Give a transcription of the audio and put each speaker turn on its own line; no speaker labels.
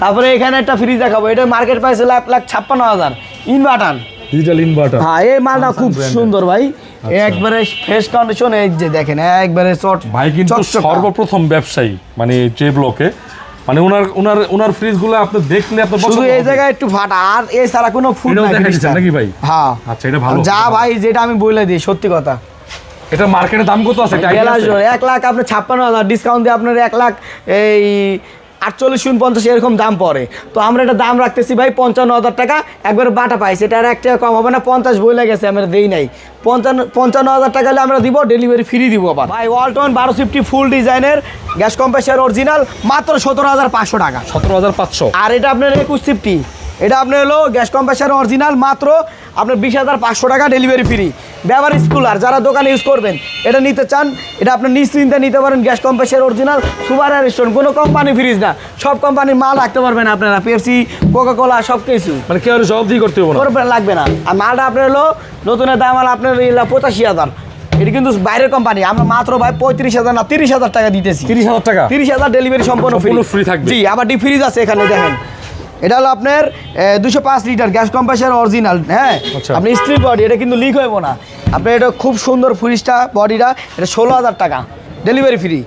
তারপরে এখানে একটা ফ্রিজ দেখাবো, এটা মার্কেট প্রাইস হলো 1,56,000 ইনভার্টার,
ডিজিটাল ইনভার্টার।
হ্যাঁ এই মালটা খুব সুন্দর ভাই, একবারে ফ্রেশ কন্ডিশন, এই যে দেখেন একবারে
ভাই কিন্তু সর্বপ্রথম ব্যবসায়ী মানে যে ব্লকে, মানে ওনার ফ্রিজগুলো আপনি দেখলে আপনি
শুধু এই জায়গায় একটু ফাটা, আর এছাড়া কোনো ফুড নাই
নাকি ভাই?
হ্যাঁ
আচ্ছা, এটা ভালো
যা ভাই, যেটা আমি বলে দিই সত্যি কথা।
এটা মার্কেটের দাম কত আছে?
1,00,000 আপনার 56,000 ডিসকাউন্ট দিয়ে আপনার 1,48,49 এরকম দাম পড়ে। তো আমরা এটা দাম রাখতেছি ভাই 55,000 টাকা, একবারে বাটা পাইছে, এটা আর 1 টাকা কম হবে না। 50 বইলে গেছে, আমরা দেই নাই। 55,000 টাকা হলে আমরা দিব, ডেলিভারি ফ্রি দিব আবার ভাই। ওয়ালটন 1250 ফুল ডিজাইনের গ্যাস কম্প্রেসার অরিজিনাল, মাত্র 17,500 টাকা।
17,500।
আর এটা আপনার 2150, এটা আপনার হলো গ্যাস কম্প্রেসার অরিজিনাল, মাত্র আপনার 20,500 টাকা, ডেলিভারি ফ্রি। ব্যবহার স্কুলার যারা দোকানে ইউজ করবেন, এটা নিতে চান, এটা আপনি নিশ্চিন্তে নিতে পারেন। Gas compressor original, super restaurant, কোনো কোম্পানি ফ্রিজ না, সব কোম্পানির মাল রাখতে পারবেন আপনারা, পেপসি, কোকা-কোলা সব কিছু,
মানে কেউ জবাব দিয়ে করতে হবে না,
লাগবে না। আর মালটা আপনার হলো নতুনের দাম হলো আপনার 85,000, এটা কিন্তু বাইরের কোম্পানি, আমরা মাত্র ভাই 35,000 না 30,000 টাকা দিতেছি।
30,000 টাকা?
30,000 ডেলিভারি সম্পূর্ণ ফ্রি
থাকবে।
জি, আবার ডিপ ফ্রিজ আছে এখানে দেখেন। এটা হলো আপনার 205 লিটার গ্যাস কম্প্রেসার অরিজিনাল, হ্যাঁ আপনি স্টিল বডি, এটা কিন্তু লিক হইব না। আপনার এটা খুব সুন্দর ফ্রিজটা, বডিটা, এটা 16,000 টাকা, ডেলিভারি ফ্রি।